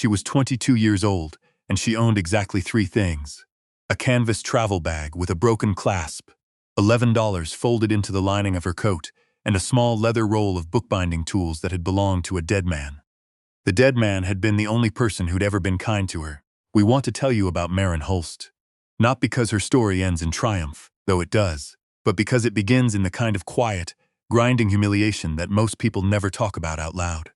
She was 22 years old, and she owned exactly three things: a canvas travel bag with a broken clasp, $11 folded into the lining of her coat, and a small leather roll of bookbinding tools that had belonged to a dead man. The dead man had been the only person who'd ever been kind to her. We want to tell you about Maren Holst. Not because her story ends in triumph, though it does, but because it begins in the kind of quiet, grinding humiliation that most people never talk about out loud.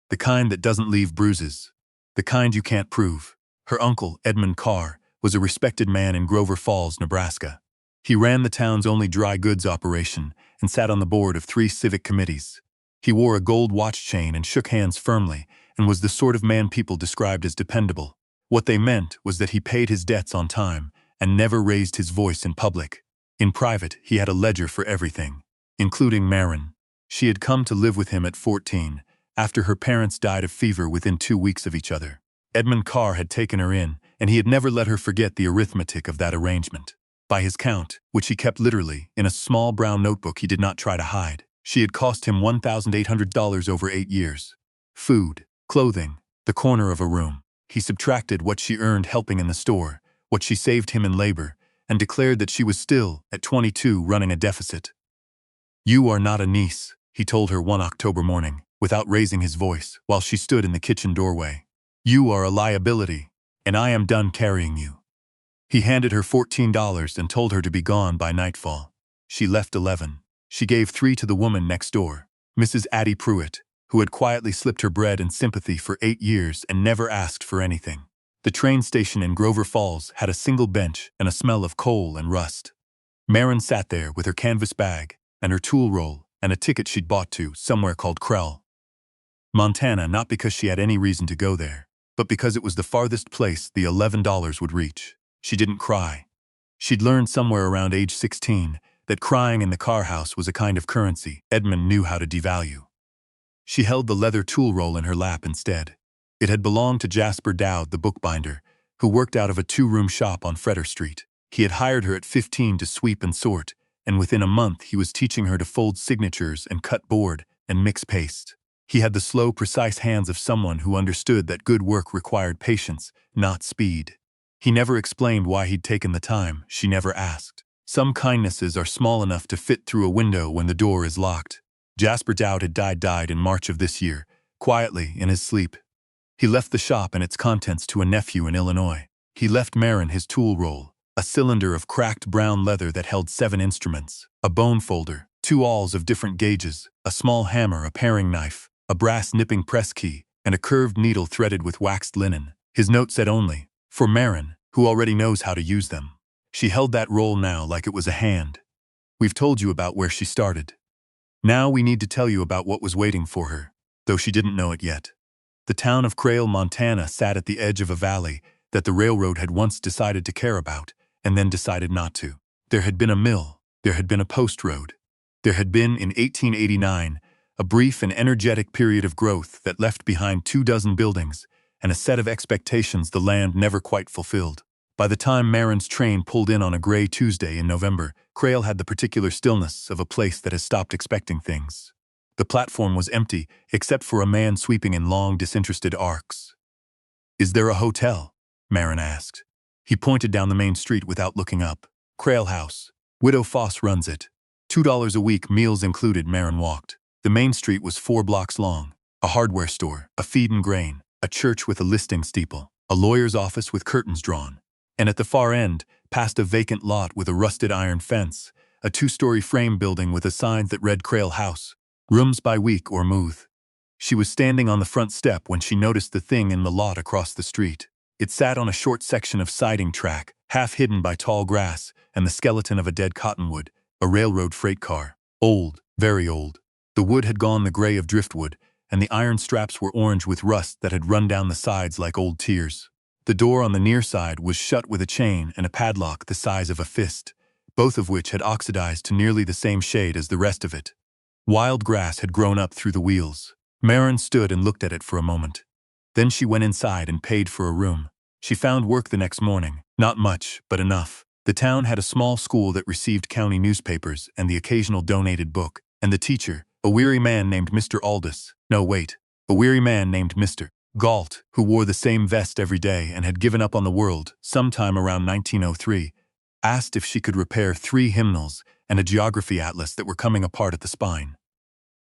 The kind that doesn't leave bruises. The kind you can't prove. Her uncle, Edmund Carr, was a respected man in Grover Falls, Nebraska. He ran the town's only dry goods operation and sat on the board of 3 civic committees. He wore a gold watch chain and shook hands firmly, and was the sort of man people described as dependable. What they meant was that he paid his debts on time and never raised his voice in public. In private, he had a ledger for everything, including Maren. She had come to live with him at 14, after her parents died of fever within 2 weeks of each other. Edmund Carr had taken her in, and he had never let her forget the arithmetic of that arrangement. By his count, which he kept literally in a small brown notebook he did not try to hide, she had cost him $1,800 over 8 years. Food, clothing, the corner of a room. He subtracted what she earned helping in the store, what she saved him in labor, and declared that she was still, at 22, running a deficit. "You are not a niece," he told her one October morning, without raising his voice, while she stood in the kitchen doorway. "You are a liability, and I am done carrying you." He handed her $14 and told her to be gone by nightfall. She left 11. She gave 3 to the woman next door, Mrs. Addie Pruitt, who had quietly slipped her bread and sympathy for 8 years and never asked for anything. The train station in Grover Falls had a single bench and a smell of coal and rust. Maren sat there with her canvas bag and her tool roll and a ticket she'd bought to somewhere called Krell, Montana, not because she had any reason to go there, but because it was the farthest place the $11 would reach. She didn't cry. She'd learned somewhere around age 16 that crying in the car house was a kind of currency Edmund knew how to devalue. She held the leather tool roll in her lap instead. It had belonged to Jasper Dowd, the bookbinder, who worked out of a 2-room shop on Fretter Street. He had hired her at 15 to sweep and sort, and within a month he was teaching her to fold signatures and cut board and mix paste. He had the slow, precise hands of someone who understood that good work required patience, not speed. He never explained why he'd taken the time. She never asked. Some kindnesses are small enough to fit through a window when the door is locked. Jasper Dowd had died in March of this year, quietly in his sleep. He left the shop and its contents to a nephew in Illinois. He left Maren his tool roll, a cylinder of cracked brown leather that held 7 instruments, a bone folder, 2 awls of different gauges, a small hammer, a paring knife, a brass nipping press key, and a curved needle threaded with waxed linen. His note said only, "For Maren, who already knows how to use them." She held that roll now like it was a hand. "We've told you about where she started. Now we need to tell you about what was waiting for her," though she didn't know it yet. The town of Krell, Montana sat at the edge of a valley that the railroad had once decided to care about, and then decided not to. There had been a mill. There had been a post road. There had been, in 1889, a brief and energetic period of growth that left behind 24 buildings and a set of expectations the land never quite fulfilled. By the time Maren's train pulled in on a gray Tuesday in November, Krell had the particular stillness of a place that has stopped expecting things. The platform was empty, except for a man sweeping in long, disinterested arcs. "Is there a hotel?" Maren asked. He pointed down the main street without looking up. "Krell House. Widow Foss runs it. $2 a week, meals included." Maren walked. The main street was 4 blocks long. A hardware store, a feed and grain, a church with a listing steeple, a lawyer's office with curtains drawn. And at the far end, past a vacant lot with a rusted iron fence, a 2-story frame building with a sign that read Krell House, rooms by week or move. She was standing on the front step when she noticed the thing in the lot across the street. It sat on a short section of siding track, half hidden by tall grass and the skeleton of a dead cottonwood, a railroad freight car. Old, very old. The wood had gone the gray of driftwood, and the iron straps were orange with rust that had run down the sides like old tears. The door on the near side was shut with a chain and a padlock the size of a fist, both of which had oxidized to nearly the same shade as the rest of it. Wild grass had grown up through the wheels. Maren stood and looked at it for a moment. Then she went inside and paid for a room. She found work the next morning. Not much, but enough. The town had a small school that received county newspapers and the occasional donated book, and the teacher, a weary man named Mr. Aldous. No, wait. A weary man named Mr. Galt, who wore the same vest every day and had given up on the world sometime around 1903, asked if she could repair 3 hymnals and a geography atlas that were coming apart at the spine.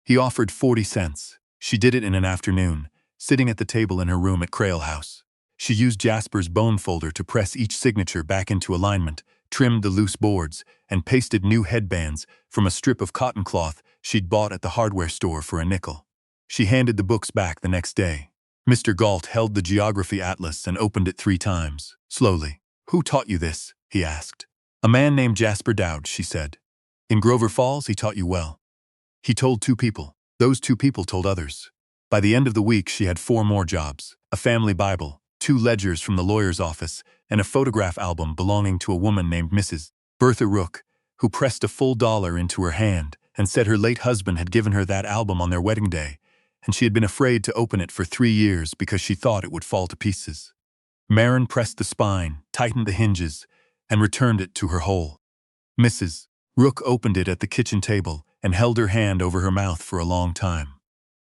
He offered 40 cents. She did it in an afternoon, sitting at the table in her room at Crail House. She used Jasper's bone folder to press each signature back into alignment, trimmed the loose boards, and pasted new headbands from a strip of cotton cloth she'd bought at the hardware store for a nickel. She handed the books back the next day. Mr. Galt held the geography atlas and opened it 3 times, slowly. "Who taught you this?" he asked. "A man named Jasper Dowd," she said. "In Grover Falls, he taught you well." He told 2 people. Those 2 people told others. By the end of the week, she had 4 more jobs: a family Bible, 2 ledgers from the lawyer's office, and a photograph album belonging to a woman named Mrs. Bertha Rook, who pressed a full $1 into her hand and said her late husband had given her that album on their wedding day, and she had been afraid to open it for 3 years because she thought it would fall to pieces. Maren pressed the spine, tightened the hinges, and returned it to her hole. Mrs. Rook opened it at the kitchen table and held her hand over her mouth for a long time.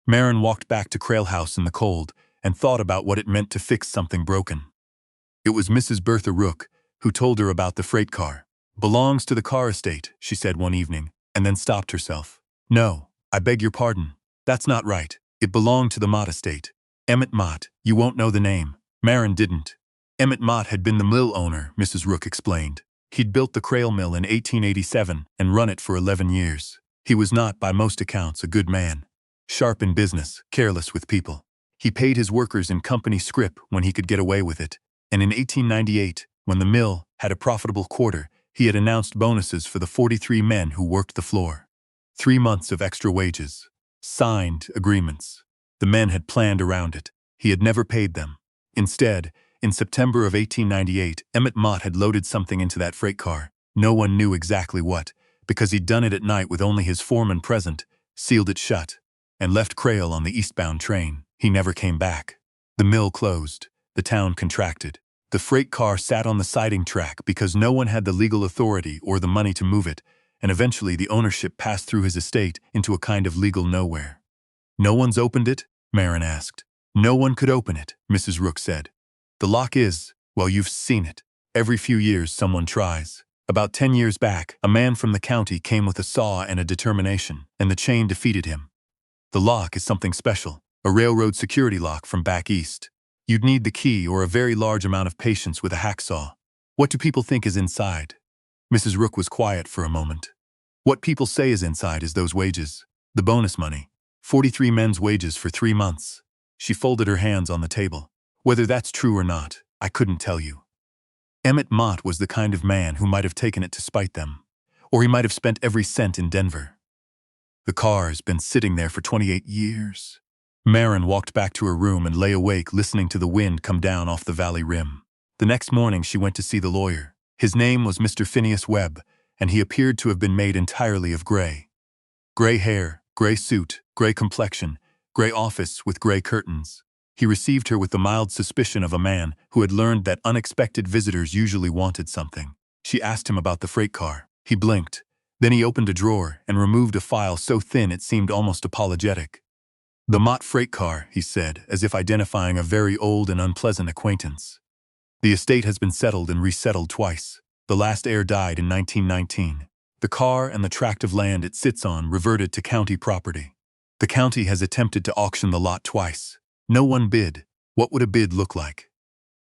Maren walked back to Crail House in the cold and thought about what it meant to fix something broken. It was Mrs. Bertha Rook who told her about the freight car. "Belongs to the car estate," she said one evening, and then stopped herself. "No, I beg your pardon. That's not right. It belonged to the Mott estate. Emmett Mott, you won't know the name." Maren didn't. Emmett Mott had been the mill owner, Mrs. Rook explained. He'd built the Crail Mill in 1887 and run it for 11 years. He was not, by most accounts, a good man. Sharp in business, careless with people. He paid his workers in company scrip when he could get away with it, and in 1898, when the mill had a profitable quarter, he had announced bonuses for the 43 men who worked the floor. 3 months of extra wages. Signed agreements. The men had planned around it. He had never paid them. Instead, in September of 1898, Emmett Mott had loaded something into that freight car. No one knew exactly what, because he'd done it at night with only his foreman present, sealed it shut, and left Crail on the eastbound train. He never came back. The mill closed. The town contracted. The freight car sat on the siding track because no one had the legal authority or the money to move it, and eventually the ownership passed through his estate into a kind of legal nowhere. "No one's opened it?" Maren asked. "No one could open it," Mrs. Rook said. "The lock is, well, you've seen it. Every few years someone tries. About 10 years back, a man from the county came with a saw and a determination, and the chain defeated him. The lock is something special, a railroad security lock from back east. You'd need the key or a very large amount of patience with a hacksaw. What do people think is inside?" Mrs. Rook was quiet for a moment. "What people say is inside is those wages. The bonus money. 43 men's wages for 3 months. She folded her hands on the table. "Whether that's true or not, I couldn't tell you. Emmett Mott was the kind of man who might have taken it to spite them. Or he might have spent every cent in Denver. The car's been sitting there for 28 years. Maren walked back to her room and lay awake listening to the wind come down off the valley rim. The next morning she went to see the lawyer. His name was Mr. Phineas Webb, and he appeared to have been made entirely of gray. Gray hair, gray suit, gray complexion, gray office with gray curtains. He received her with the mild suspicion of a man who had learned that unexpected visitors usually wanted something. She asked him about the freight car. He blinked. Then he opened a drawer and removed a file so thin it seemed almost apologetic. "The Mott freight car," he said, as if identifying a very old and unpleasant acquaintance. "The estate has been settled and resettled twice. The last heir died in 1919. The car and the tract of land it sits on reverted to county property. The county has attempted to auction the lot twice. No one bid. What would a bid look like?"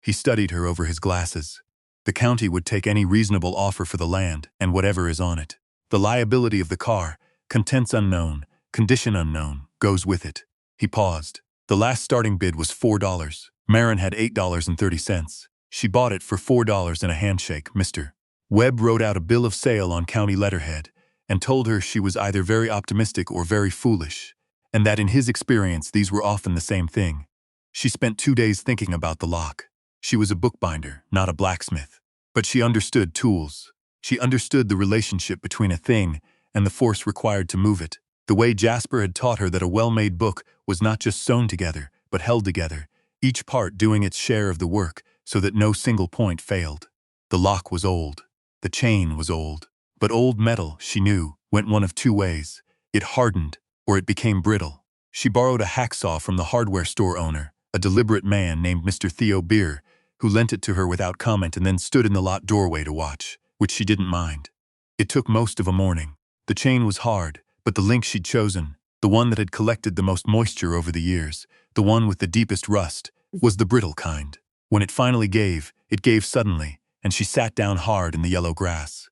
He studied her over his glasses. "The county would take any reasonable offer for the land and whatever is on it. The liability of the car, contents unknown, condition unknown, goes with it." He paused. "The last starting bid was $4. Maren had $8.30. She bought it for $4 and a handshake, Mr. Webb wrote out a bill of sale on county letterhead and told her she was either very optimistic or very foolish, and that in his experience these were often the same thing. She spent 2 days thinking about the lock. She was a bookbinder, not a blacksmith. But she understood tools. She understood the relationship between a thing and the force required to move it. The way Jasper had taught her that a well-made book was not just sewn together, but held together, each part doing its share of the work so that no single point failed. The lock was old. The chain was old. But old metal, she knew, went one of 2 ways. It hardened, or it became brittle. She borrowed a hacksaw from the hardware store owner, a deliberate man named Mr. Theo Beer, who lent it to her without comment and then stood in the lot doorway to watch, which she didn't mind. It took most of a morning. The chain was hard, but the link she'd chosen, the one that had collected the most moisture over the years, the one with the deepest rust, was the brittle kind. When it finally gave, it gave suddenly, and she sat down hard in the yellow grass.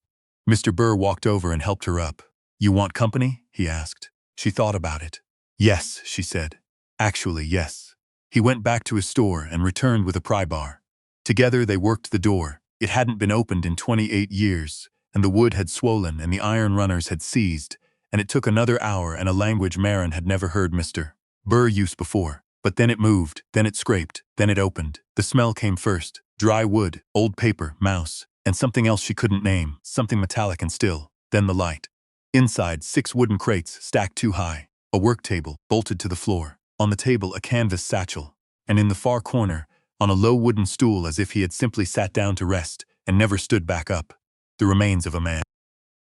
Mr. Burr walked over and helped her up. "You want company?" he asked. She thought about it. "Yes," she said. "Actually, yes." He went back to his store and returned with a pry bar. Together they worked the door. It hadn't been opened in 28 years, and the wood had swollen and the iron runners had seized, and it took another hour and a language Maren had never heard Mr. Burr use before. But then it moved, then it scraped, then it opened. The smell came first. Dry wood, old paper, mouse, and something else she couldn't name, something metallic and still. Then the light. Inside, 6 wooden crates stacked too high. A work table, bolted to the floor. On the table, a canvas satchel. And in the far corner, on a low wooden stool as if he had simply sat down to rest and never stood back up, the remains of a man.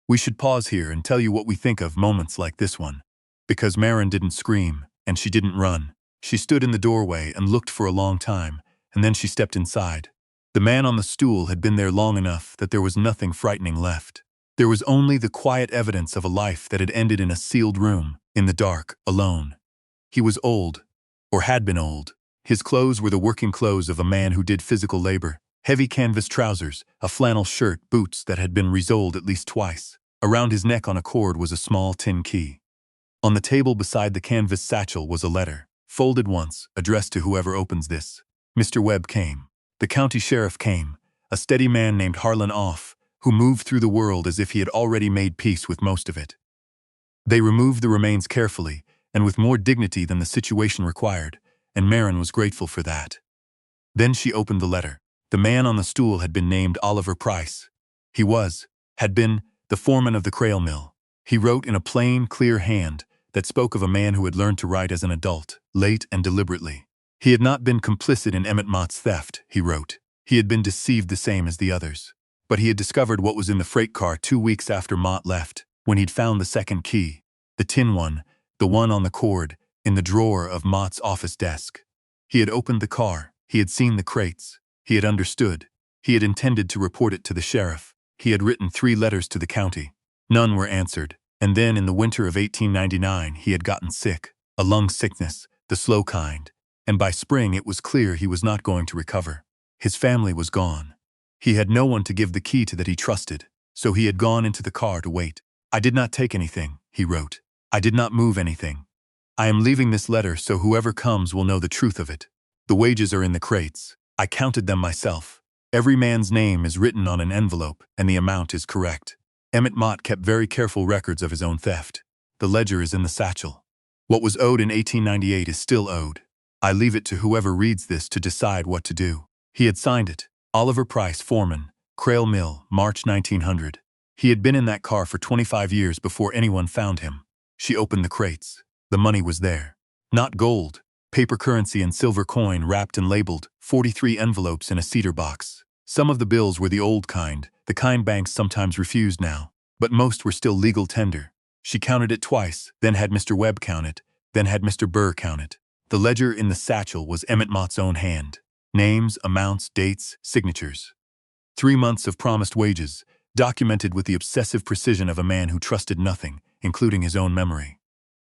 We should pause here and tell you what we think of moments like this one. Because Maren didn't scream, and she didn't run. She stood in the doorway and looked for a long time, and then she stepped inside. The man on the stool had been there long enough that there was nothing frightening left. There was only the quiet evidence of a life that had ended in a sealed room, in the dark, alone. He was old, or had been old. His clothes were the working clothes of a man who did physical labor. Heavy canvas trousers, a flannel shirt, boots that had been resoled at least twice. Around his neck on a cord was a small tin key. On the table beside the canvas satchel was a letter, folded once, addressed to whoever opens this. Mr. Webb came. The county sheriff came, a steady man named Harlan Off, who moved through the world as if he had already made peace with most of it. They removed the remains carefully, and with more dignity than the situation required, and Maren was grateful for that. Then she opened the letter. The man on the stool had been named Oliver Price. He had been, the foreman of the Crail Mill. He wrote in a plain, clear hand that spoke of a man who had learned to write as an adult, late and deliberately. He had not been complicit in Emmett Mott's theft, he wrote. He had been deceived the same as the others. But he had discovered what was in the freight car 2 weeks after Mott left, when he'd found the second key, the tin one, the one on the cord, in the drawer of Mott's office desk. He had opened the car, he had seen the crates, he had understood, he had intended to report it to the sheriff, he had written 3 letters to the county. None were answered, and then in the winter of 1899 he had gotten sick, a lung sickness, the slow kind, and by spring it was clear he was not going to recover. His family was gone. He had no one to give the key to that he trusted, so he had gone into the car to wait. "I did not take anything," he wrote. "I did not move anything. I am leaving this letter so whoever comes will know the truth of it. The wages are in the crates. I counted them myself. Every man's name is written on an envelope, and the amount is correct. Emmett Mott kept very careful records of his own theft. The ledger is in the satchel. What was owed in 1898 is still owed. I leave it to whoever reads this to decide what to do." He had signed it. Oliver Price, foreman, Crail Mill, March 1900. He had been in that car for 25 years before anyone found him. She opened the crates. The money was there. Not gold, paper currency and silver coin wrapped and labeled, 43 envelopes in a cedar box. Some of the bills were the old kind, the kind banks sometimes refused now, but most were still legal tender. She counted it twice, then had Mr. Webb count it, then had Mr. Burr count it. The ledger in the satchel was Emmett Mott's own hand. Names, amounts, dates, signatures. 3 months of promised wages, documented with the obsessive precision of a man who trusted nothing, including his own memory.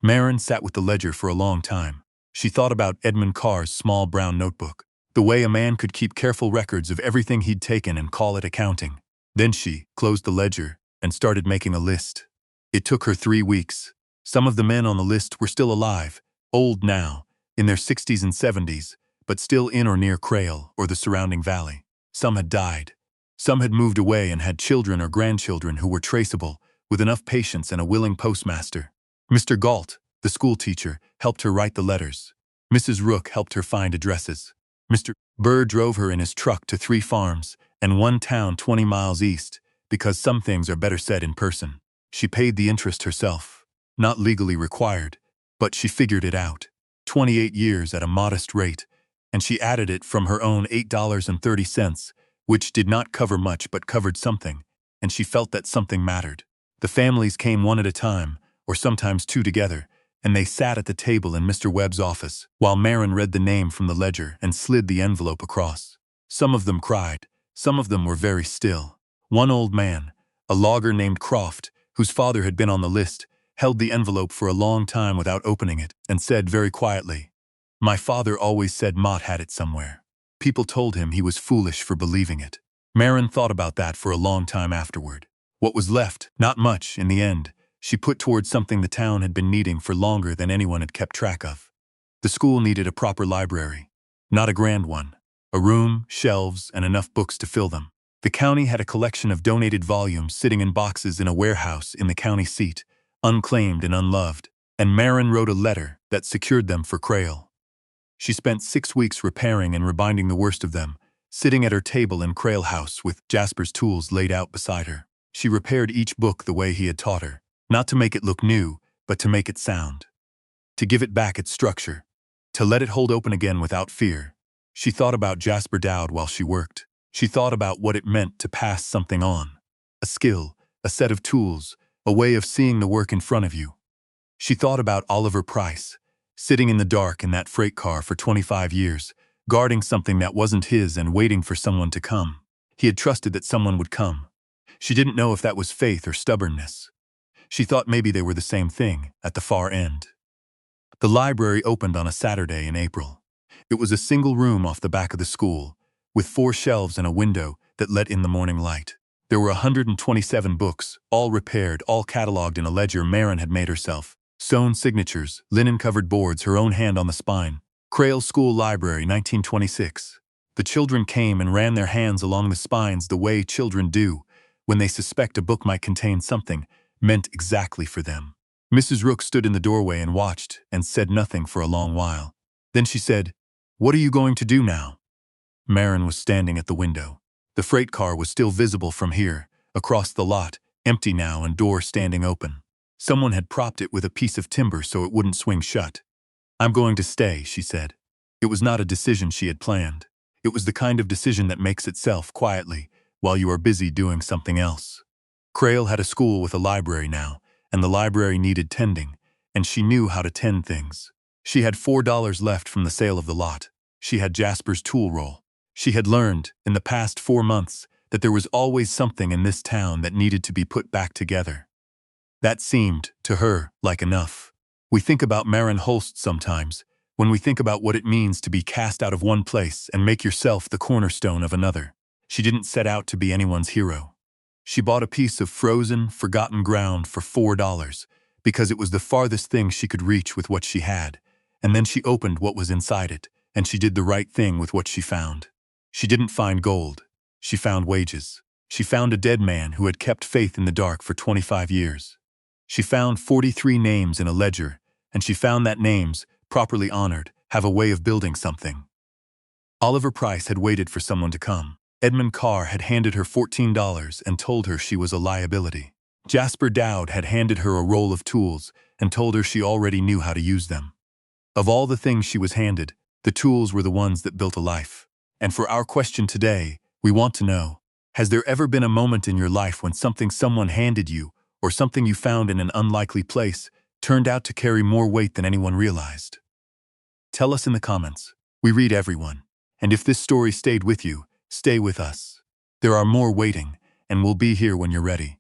Maren sat with the ledger for a long time. She thought about Edmund Carr's small brown notebook, the way a man could keep careful records of everything he'd taken and call it accounting. Then she closed the ledger and started making a list. It took her 3 weeks. Some of the men on the list were still alive, old now, in their 60s and 70s, but still in or near Crail or the surrounding valley. Some had died. Some had moved away and had children or grandchildren who were traceable, with enough patience and a willing postmaster. Mr. Galt, the school teacher, helped her write the letters. Mrs. Rook helped her find addresses. Mr. Burr drove her in his truck to 3 farms and 1 town 20 miles east, because some things are better said in person. She paid the interest herself. Not legally required, but she figured it out. 28 years at a modest rate, and she added it from her own $8.30, which did not cover much but covered something, and she felt that something mattered. The families came one at a time, or sometimes 2 together, and they sat at the table in Mr. Webb's office, while Maren read the name from the ledger and slid the envelope across. Some of them cried, some of them were very still. One old man, a logger named Croft, whose father had been on the list, held the envelope for a long time without opening it, and said very quietly, "My father always said Mott had it somewhere." People told him he was foolish for believing it. Maren thought about that for a long time afterward. What was left, not much in the end, she put towards something the town had been needing for longer than anyone had kept track of. The school needed a proper library. Not a grand one. A room, shelves, and enough books to fill them. The county had a collection of donated volumes sitting in boxes in a warehouse in the county seat, unclaimed and unloved, and Maren wrote a letter that secured them for Crail. She spent 6 weeks repairing and rebinding the worst of them, sitting at her table in Crail House with Jasper's tools laid out beside her. She repaired each book the way he had taught her, not to make it look new, but to make it sound. To give it back its structure. To let it hold open again without fear. She thought about Jasper Dowd while she worked. She thought about what it meant to pass something on. A skill, a set of tools, a way of seeing the work in front of you. She thought about Oliver Price, sitting in the dark in that freight car for 25 years, guarding something that wasn't his and waiting for someone to come. He had trusted that someone would come. She didn't know if that was faith or stubbornness. She thought maybe they were the same thing, at the far end. The library opened on a Saturday in April. It was a single room off the back of the school, with 4 shelves and a window that let in the morning light. There were 127 books, all repaired, all cataloged in a ledger Maren had made herself. Sewn signatures, linen-covered boards, her own hand on the spine. Crail School Library, 1926. The children came and ran their hands along the spines the way children do when they suspect a book might contain something meant exactly for them. Mrs. Rook stood in the doorway and watched and said nothing for a long while. Then she said, "What are you going to do now?" Maren was standing at the window. The freight car was still visible from here, across the lot, empty now and door standing open. Someone had propped it with a piece of timber so it wouldn't swing shut. "I'm going to stay," she said. It was not a decision she had planned. It was the kind of decision that makes itself quietly while you are busy doing something else. Crail had a school with a library now, and the library needed tending, and she knew how to tend things. She had $4 left from the sale of the lot. She had Jasper's tool roll. She had learned, in the past 4 months, that there was always something in this town that needed to be put back together. That seemed, to her, like enough. We think about Maren Holst sometimes, when we think about what it means to be cast out of one place and make yourself the cornerstone of another. She didn't set out to be anyone's hero. She bought a piece of frozen, forgotten ground for $4 because it was the farthest thing she could reach with what she had, and then she opened what was inside it, and she did the right thing with what she found. She didn't find gold. She found wages. She found a dead man who had kept faith in the dark for 25 years. She found 43 names in a ledger, and she found that names, properly honored, have a way of building something. Oliver Price had waited for someone to come. Edmund Carr had handed her $14 and told her she was a liability. Jasper Dowd had handed her a roll of tools and told her she already knew how to use them. Of all the things she was handed, the tools were the ones that built a life. And for our question today, we want to know, has there ever been a moment in your life when something someone handed you, or something you found in an unlikely place, turned out to carry more weight than anyone realized? Tell us in the comments. We read everyone. And if this story stayed with you, stay with us. There are more waiting, and we'll be here when you're ready.